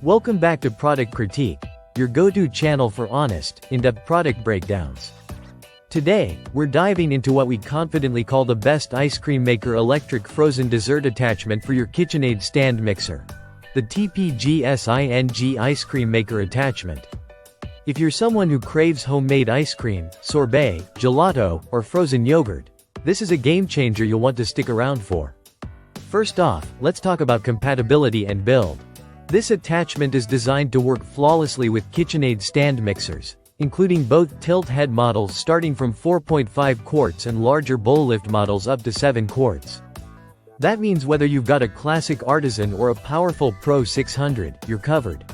Welcome back to Product Critique, your go-to channel for honest, in-depth product breakdowns. Today, we're diving into what we confidently call the best ice cream maker electric frozen dessert attachment for your KitchenAid stand mixer. The TPGSING ice cream maker attachment. If you're someone who craves homemade ice cream, sorbet, gelato, or frozen yogurt, this is a game changer you'll want to stick around for. First off, let's talk about compatibility and build. This attachment is designed to work flawlessly with KitchenAid stand mixers, including both tilt head models starting from 4.5 quarts and larger bowl lift models up to 7 quarts. That means whether you've got a classic artisan or a powerful Pro 600, you're covered.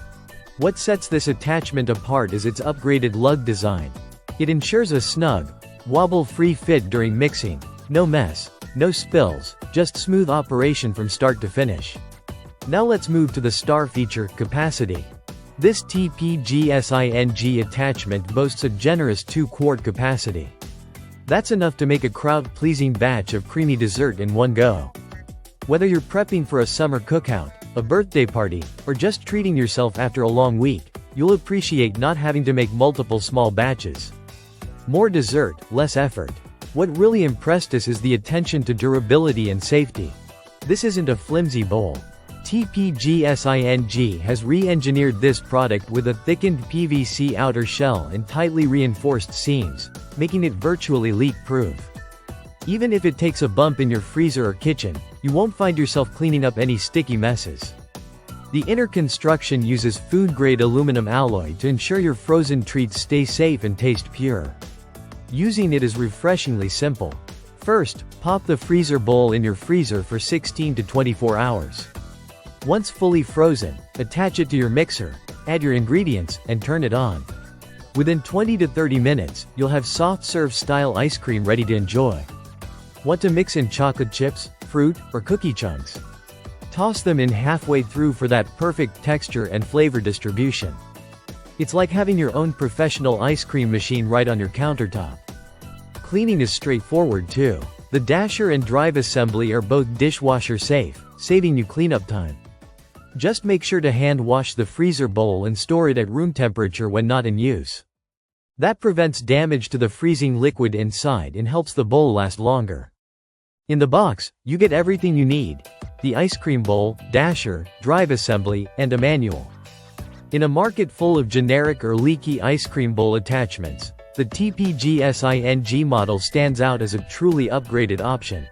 What sets this attachment apart is its upgraded lug design. It ensures a snug, wobble-free fit during mixing, no mess, no spills, just smooth operation from start to finish. Now let's move to the star feature, capacity. This TPGSING attachment boasts a generous 2-quart capacity. That's enough to make a crowd-pleasing batch of creamy dessert in one go. Whether you're prepping for a summer cookout, a birthday party, or just treating yourself after a long week, you'll appreciate not having to make multiple small batches. More dessert, less effort. What really impressed us is the attention to durability and safety. This isn't a flimsy bowl. TPGSING has re-engineered this product with a thickened PVC outer shell and tightly reinforced seams, making it virtually leak-proof. Even if it takes a bump in your freezer or kitchen, you won't find yourself cleaning up any sticky messes. The inner construction uses food-grade aluminum alloy to ensure your frozen treats stay safe and taste pure. Using it is refreshingly simple. First, pop the freezer bowl in your freezer for 16 to 24 hours. Once fully frozen, attach it to your mixer, add your ingredients, and turn it on. Within 20 to 30 minutes, you'll have soft serve-style ice cream ready to enjoy. Want to mix in chocolate chips, fruit, or cookie chunks? Toss them in halfway through for that perfect texture and flavor distribution. It's like having your own professional ice cream machine right on your countertop. Cleaning is straightforward too. The dasher and drive assembly are both dishwasher safe, saving you cleanup time. Just make sure to hand wash the freezer bowl and store it at room temperature when not in use. That prevents damage to the freezing liquid inside and helps the bowl last longer. In the box, you get everything you need: the ice cream bowl, dasher, drive assembly, and a manual. In a market full of generic or leaky ice cream bowl attachments, the TPGSING model stands out as a truly upgraded option.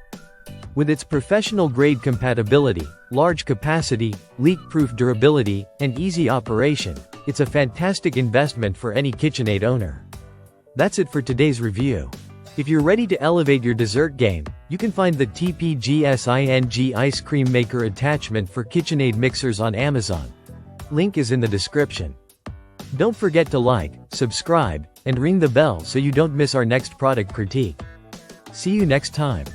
With its professional-grade compatibility, large capacity, leak-proof durability, and easy operation, it's a fantastic investment for any KitchenAid owner. That's it for today's review. If you're ready to elevate your dessert game, you can find the TPGSING ice cream maker attachment for KitchenAid mixers on Amazon. Link is in the description. Don't forget to like, subscribe, and ring the bell so you don't miss our next product critique. See you next time.